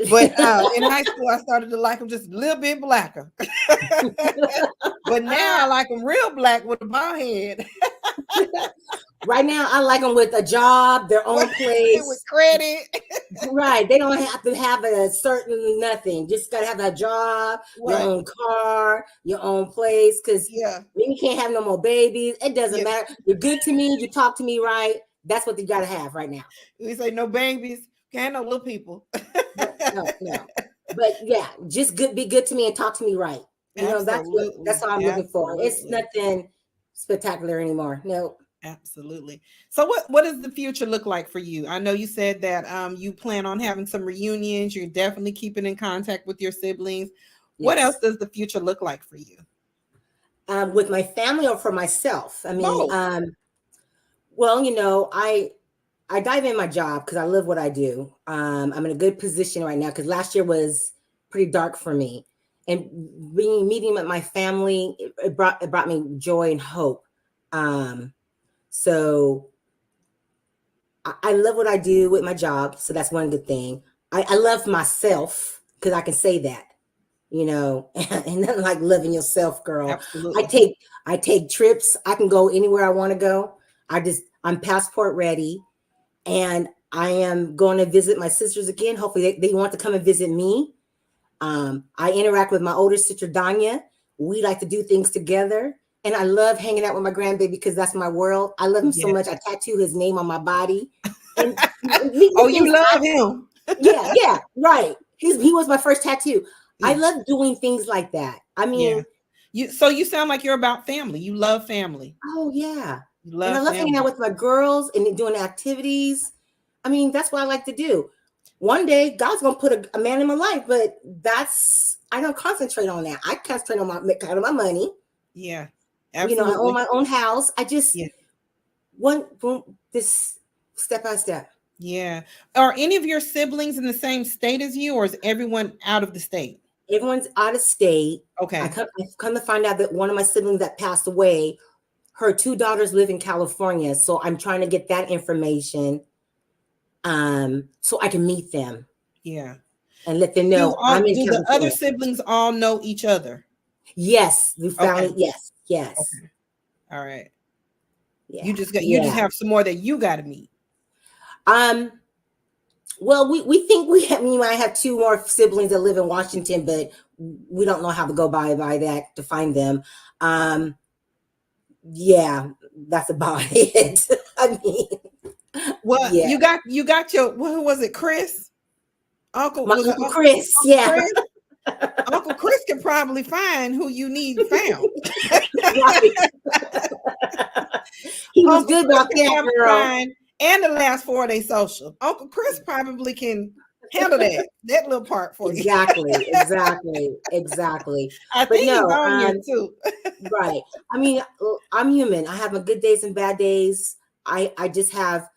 But in high school, I started to like them just a little bit blacker. But now I like them real black with a bald head. Right now, I like them with a job, their own place, with credit. Right. They don't have to have a certain nothing. Just got to have a job, your own car, your own place. Because maybe you can't have no more babies. It doesn't matter. You're good to me. You talk to me right. That's what you got to have right now. We say no babies. Can't no little people. No. But yeah, just be good to me and talk to me right. You know, that's what I'm looking for. It's nothing spectacular anymore. No. Absolutely. So what does the future look like for you? I know you said that you plan on having some reunions. You're definitely keeping in contact with your siblings. What else does the future look like for you? With my family or for myself? I mean, well, you know, I dive in my job because I love what I do. I'm in a good position right now because last year was pretty dark for me. And meeting with my family, it brought me joy and hope. So I love what I do with my job. So that's one good thing. I love myself because I can say that, you know, and nothing like loving yourself, girl. Absolutely. I take trips. I can go anywhere I want to go. I'm passport ready, and I am going to visit my sisters again. Hopefully they want to come and visit me. I interact with my older sister, Danya. We like to do things together. And I love hanging out with my grandbaby because that's my world. I love him so much. I tattoo his name on my body. And you love him. Yeah, right. He was my first tattoo. I love doing things like that. I mean, you sound like you're about family. You love family. Oh yeah. And I love hanging out with my girls and doing activities. I mean, that's what I like to do. One day, God's gonna put a man in my life, but I don't concentrate on that. I concentrate on my money. Yeah. Absolutely. You know, I own my own house. I just want this step by step. Yeah. Are any of your siblings in the same state as you, or is everyone out of the state? Everyone's out of state. Okay. I've come to find out that one of my siblings that passed away, her 2 daughters live in California. So I'm trying to get that information so I can meet them. Yeah. And let them know I'm in California. Do the other siblings all know each other? Yes. We found it. Yes. Okay. All right. Yeah. You just have some more that you got to meet. Well, we think we might have 2 more siblings that live in Washington, but we don't know how to go by that to find them. Yeah, that's about it. I mean, well, you got your, who was it, Chris? Uncle Chris, yeah. Chris? Uncle Chris can probably find who you need found. He was good about that, girl. And the last 4 day social. Uncle Chris probably can handle that little part for you. Exactly. I think he's on you too. Right. I mean, I'm human. I have my good days and bad days. I just have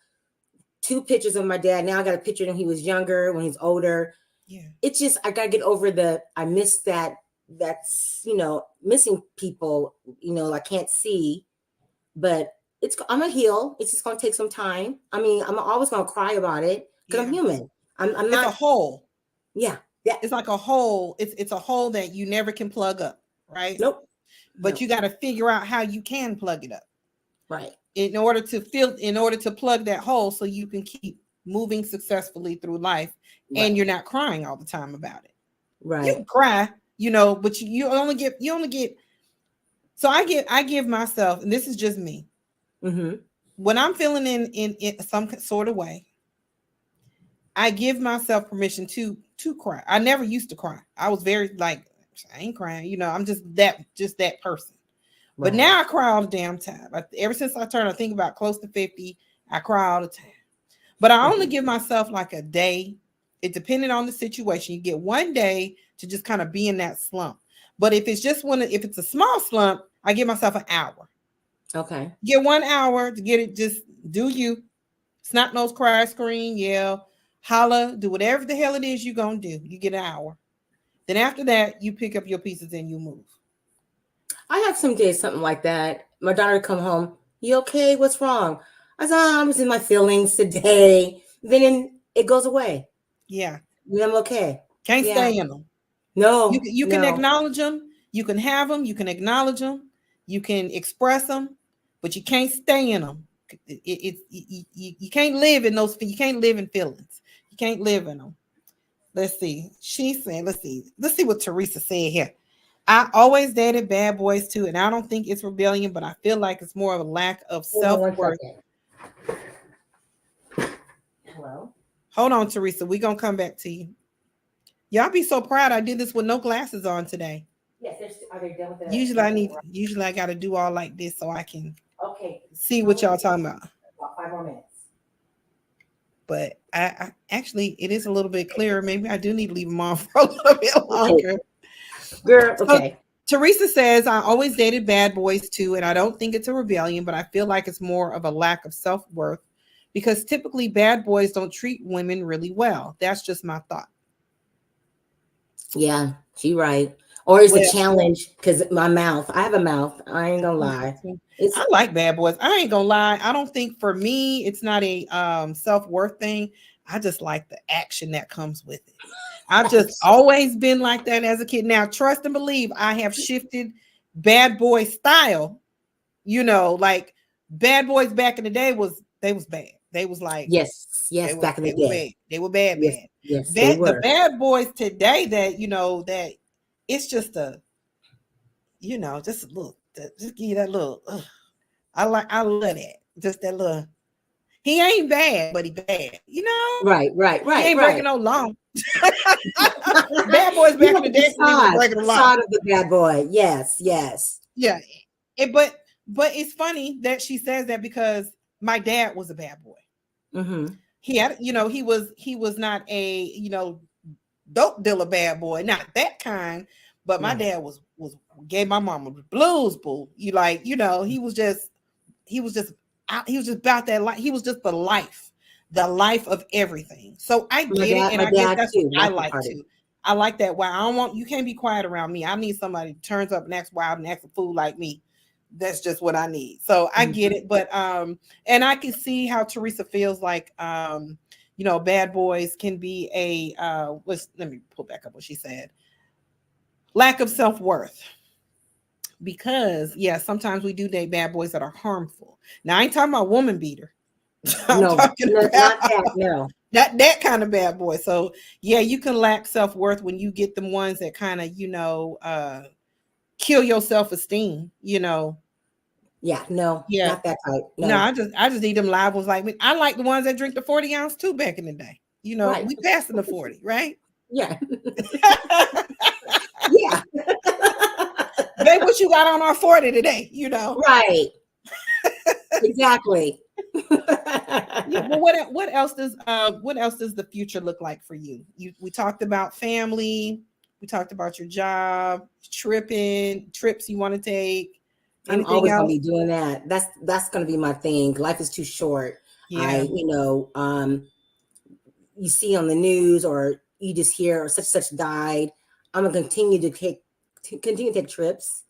2 pictures of my dad. Now I got a picture when he was younger, when he's older. Yeah. It's just, I gotta get over I miss that's, you know, missing people, you know, I can't see, but I'm a heal. It's just going to take some time. I mean, I'm always going to cry about it because I'm human. I'm not. It's a hole. Yeah. It's like a hole. It's a hole that you never can plug up, right? Nope. But you got to figure out how you can plug it up. Right. In order to plug that hole so you can keep moving successfully through life and you're not crying all the time about it. Right. You can cry, you know, but you only get, so I give myself, and this is just me. Mm-hmm. When I'm feeling in some sort of way, I give myself permission to cry. I never used to cry. I was very like, I ain't crying, you know, I'm just that person. Right. But now I cry all the damn time. Ever since I turned, I think about close to 50, I cry all the time. But I only give myself like a day. It depended on the situation. You get 1 day to just kind of be in that slump. But if it's a small slump, I give myself an hour. Okay. Get 1 hour to get it. Just do you. Snot nose, cry, scream, yell, holla, do whatever the hell it is you're gonna do. You get an hour. Then after that, you pick up your pieces and you move. I have some days something like that. My daughter come home. You okay? What's wrong? I said, "Oh, I was in my feelings today." Then it goes away. Yeah. Then I'm okay. Can't Yeah. stay in them. No. You can No. acknowledge them. You can have them. You can acknowledge them. You can express them, but you can't stay in them. You can't live in those. You can't live in feelings. You can't live in them. Let's see. She said, let's see. Let's see what Teresa said here. I always dated bad boys too, and I don't think it's rebellion, but I feel like it's more of a lack of Hold on self one worth. second. Hello. Hold on, Teresa. We're gonna come back to you. Y'all be so proud I did this with no glasses on today. Yes. Are they done with the? Usually I gotta do all like this so I can Okay. see what y'all talking about. About 5 more minutes. But I actually it is a little bit clearer. Maybe I do need to leave them on for a little bit longer. Girl, So, okay. Teresa says, I always dated bad boys too, and I don't think it's a rebellion, but I feel like it's more of a lack of self-worth because typically bad boys don't treat women really well. That's just my thought. Yeah, she right. Or it's a Well, challenge because my mouth. I have a mouth. I ain't gonna lie. It's I like bad boys. I ain't gonna lie. I don't think for me it's not a self-worth thing. I just like the action that comes with it. I've just always been like that as a kid. Now, trust and believe, I have shifted bad boy style. You know, like bad boys back in the day they was bad. They was like yes, back in the they were day. bad. They were bad, Yes, bad. yes, they The were. bad boys today that that it's just a just a little just give you that little. I love that. Just that little. He ain't bad, but he bad. Right, He ain't right. breaking no law. Bad boys You back in want the the day for me was breaking the law. facade of the bad boy. Yes, yes. Yeah, but it's funny that she says that because my dad was a bad boy. Mm-hmm. He had, he was not a, dope dealer bad boy, not that kind. But my Right. dad was gave my mama the blues, boo. He was just he was just he was just about that life. He was just the life of everything. So I get it, and My I guess dad that's what too. I Life of like party. too. I like that. Why I don't want you can't be quiet around me. I need somebody who turns up and acts wild and acts a fool like me. That's just what I need. So I get Mm-hmm. it, but and I can see how Teresa feels like bad boys can be a let me pull back up what she said. Lack of self-worth. Because yeah, sometimes we do date bad boys that are harmful. Now I ain't talking about woman beater. I'm No, talking not about that. No. that kind of bad boy. So yeah, you can lack self-worth when you get them ones that kind of, kill your self-esteem, Yeah, no, Yeah. not that type. No, No. I just need them live ones like me. I like the ones that drink the 40 ounce too back in the day. Right. We passing the 40, right? Yeah. Yeah. Babe, what you got on our 40 today? Right. Exactly. Yeah, but what else does the future look like for you? We talked about family, we talked about your job, trips you want to take. I'm Anything always gonna else? be doing that. That's gonna be my thing. Life is too short. Yeah. You see on the news or you just hear or such died. I'm gonna continue to take trips.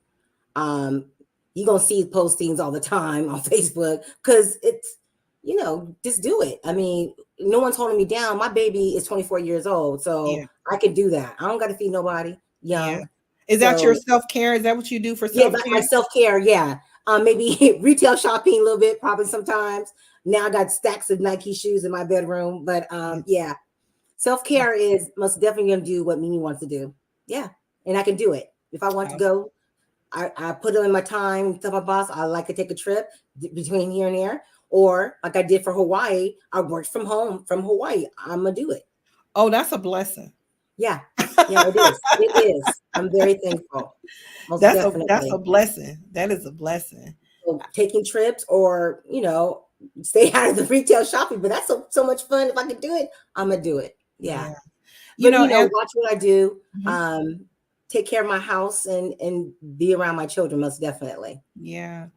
You're gonna see postings all the time on Facebook because it's just do it. I mean, no one's holding me down. My baby is 24 years old, so Yeah. I can do that. I don't got to feed nobody Yeah. young. Is that your So self-care? Is that what you do for yeah, but my self-care? self-care, yeah. Maybe retail shopping a little bit, probably sometimes. Now I got stacks of Nike shoes in my bedroom, but yeah. Self-care is most definitely gonna do what Mimi wants to do. Yeah. And I can do it. If I want to go, I put it in my time, tell my boss I like to take a trip between here and there. Or like I did for Hawaii, I worked from home from Hawaii. I'm gonna do it. Oh, that's a blessing. Yeah. Yeah, it is. It is. I'm very thankful. Most That's a definitely. blessing. That is a blessing. So taking trips or, stay out of the retail shopping, but that's so much fun. If I could do it, I'm gonna do it. Yeah. Yeah. But As watch what I do. Mhm. Take care of my house and be around my children most definitely. Yeah.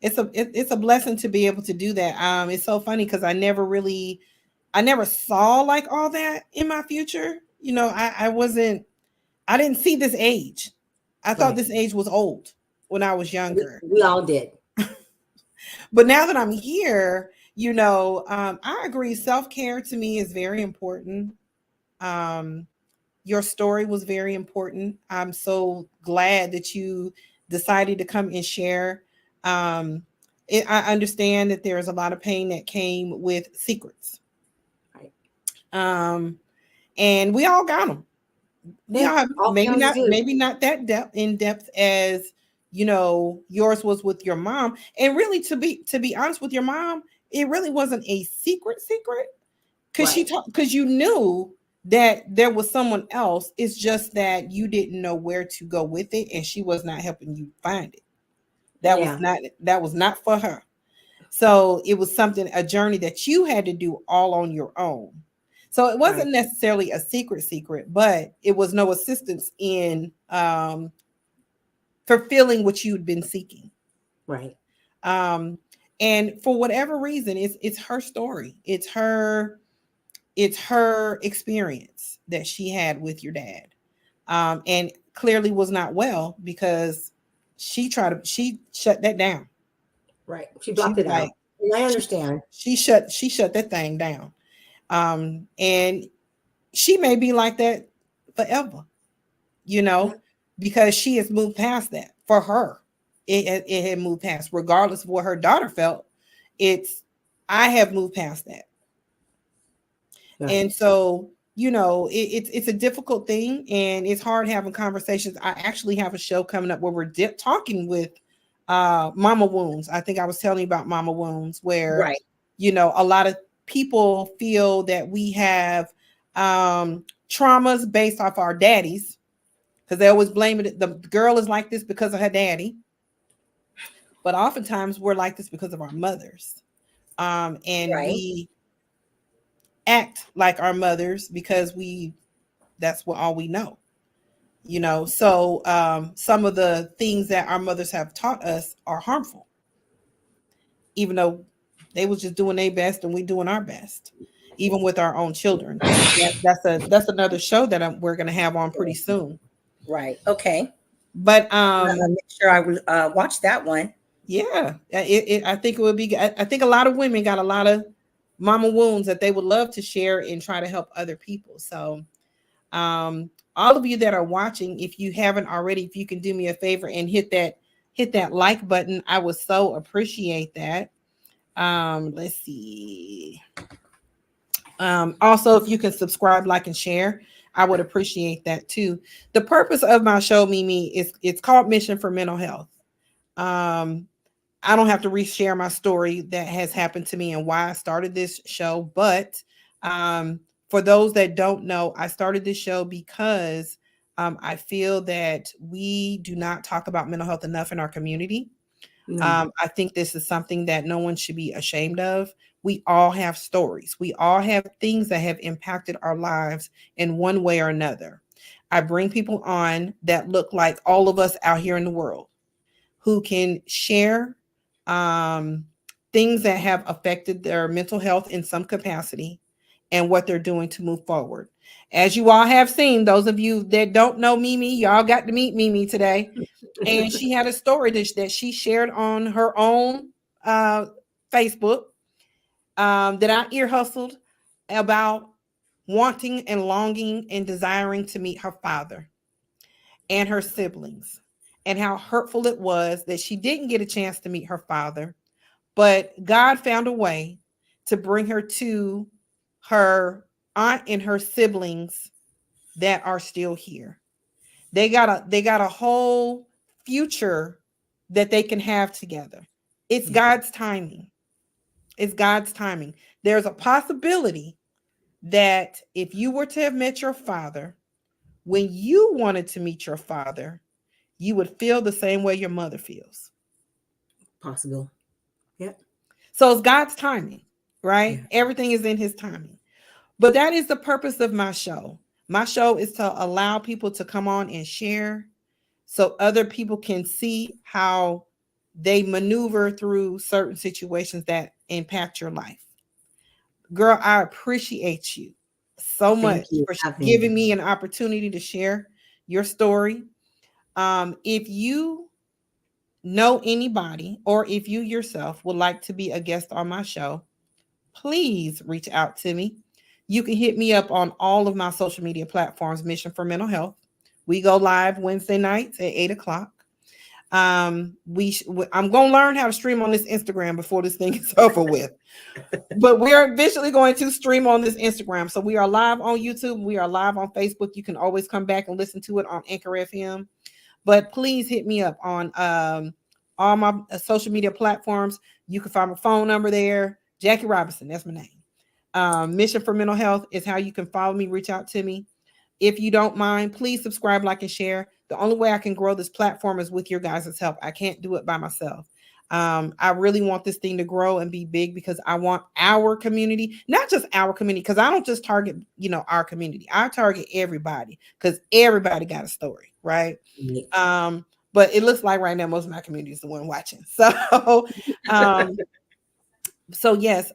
it's a blessing to be able to do that. It's so funny because I never saw like all that in my future. You know, I didn't see this age. I thought Right. this age was old when I was We, younger. we all did. But now that I'm here, you know, I agree. Self care to me is very important. Um, your story was very important. I'm so glad that you decided to come and share. Um, I understand that there's a lot of pain that came with secrets. Right. Um, and we all got them. We Yeah. all have All families do. maybe not that in depth as you know yours was with your mom. And really, to be honest with your mom, it really wasn't a secret because Right. because you knew that there was someone else. It's just that you didn't know where to go with it, and she was not helping you find it. Yeah. That was not for her. So it was something, a journey that you had to do all on your own. So it Right. wasn't necessarily a secret, but it was no assistance in fulfilling what you'd been seeking. Right. Um, and for whatever reason, it's her story. It's her experience that she had with your dad. And clearly was not well because she shut that down. Right. She She blocked was it like out. And I she understand. she shut that thing down. And she may be like that forever, you Yeah. know, because she has moved past that. For her, it had moved past, regardless of what her daughter felt. It's I have moved past that. Right. And so, you know, it's a difficult thing, and it's hard having conversations. I actually have a show coming up where we're talking with mama wounds. I think I was telling you about mama wounds, where Right. you know a lot of people feel that we have traumas based off our daddies, because they always blame it. The girl is like this because of her daddy, but oftentimes we're like this because of our mothers. And Right. we act like our mothers because we that's what all we know, you know. So some of the things that our mothers have taught us are harmful, even though they was just doing their best and we doing our best, even with our own children. That's another show that we're going to have on pretty soon. Right. Okay. But Make sure I will watch that one. yeah, I think it would be. I think a lot of women got a lot of mama wounds that they would love to share and try to help other people. So all of you that are watching, if you haven't already, if you can do me a favor and hit that like button, I would so appreciate that. Let's see. Also, if you can subscribe, like, and share, I would appreciate that too. The purpose of my show, Mimi, is it's called Mission for Mental Health. um I don't have to reshare my story that has happened to me and why I started this show, but um, for those that don't know, I started this show because I feel that we do not talk about mental health enough in our community. No. I think this is something that no one should be ashamed of. We all have stories. We all have things that have impacted our lives in one way or another. I bring people on that look like all of us out here in the world who can share um, things that have affected their mental health in some capacity and what they're doing to move forward. As you all have seen, those of you that don't know Mimi, y'all got to meet Mimi today. And she had a story that she shared on her own uh, Facebook that I ear hustled about wanting and longing and desiring to meet her father and her siblings, and how hurtful it was that she didn't get a chance to meet her father, but God found a way to bring her to her aunt and her siblings that are still here. They got a whole future that they can have together. It's Yeah. God's timing. It's God's timing. There's a possibility that if you were to have met your father when you wanted to meet your father, you would feel the same way your mother feels. Possible. Yep. So it's God's timing, right? Yeah. Everything is in his timing. But that is the purpose of my show. My show is to allow people to come on and share so other people can see how they maneuver through certain situations that impact your life. Girl, I appreciate you so Thank much you for for having me. giving me an opportunity to share your story. If you know anybody, or if you yourself would like to be a guest on my show, please reach out to me. You can hit me up on all of my social media platforms, Mission for Mental Health. We go live Wednesday nights at 8 o'clock. I'm gonna learn how to stream on this Instagram before this thing is over with. But we are eventually going to stream on this Instagram. So we are live on YouTube. We are live on Facebook. You can always come back and listen to it on Anchor FM. But please hit me up on all my social media platforms. You can find my phone number there. Jackie Robinson, that's my name. Mission for Mental Health is how you can follow me, reach out to me. If you don't mind, please subscribe, like, and share. The only way I can grow this platform is with your guys' help. I can't do it by myself. I really want this thing to grow and be big because I want our community, not just our community, because I don't just target, our community. I target everybody because everybody got a story, right? But it looks like right now most of my community is the one watching. So yes.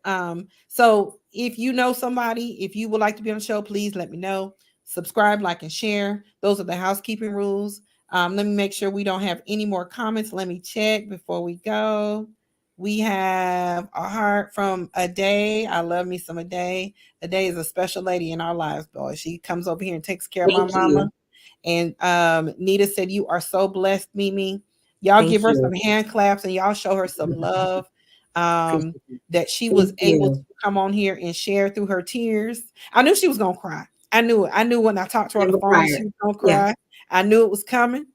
So if you know somebody, if you would like to be on the show, please let me know. Subscribe, like, and share. Those are the housekeeping rules. Let me make sure we don't have any more comments. Let me check before we go. We have a heart from a day. I love me some a day. A day is a special lady in our lives, boy. She comes over here and takes care of my mama. And Nita said, "You are so blessed, Mimi." Y'all give her some hand claps and y'all show her some love. That she was able to come on here and share through her tears. I knew she was gonna cry. I knew it. I knew when I talked to her on the phone, she was gonna cry. Yeah. I knew it was coming.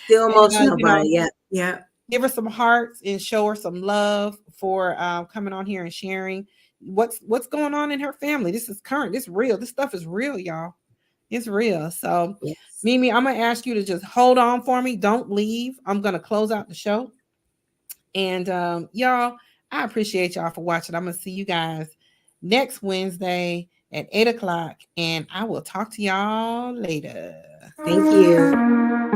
Still emotional about it. Yeah. Give her some hearts and show her some love for coming on here and sharing what's going on in her family. This is current. This is real. This stuff is real, y'all. It's real. So, yes. Mimi, I'm gonna ask you to just hold on for me. Don't leave. I'm gonna close out the show. And y'all, I appreciate y'all for watching. I'm gonna see you guys next Wednesday at 8 o'clock, and I will talk to y'all later. Thank you.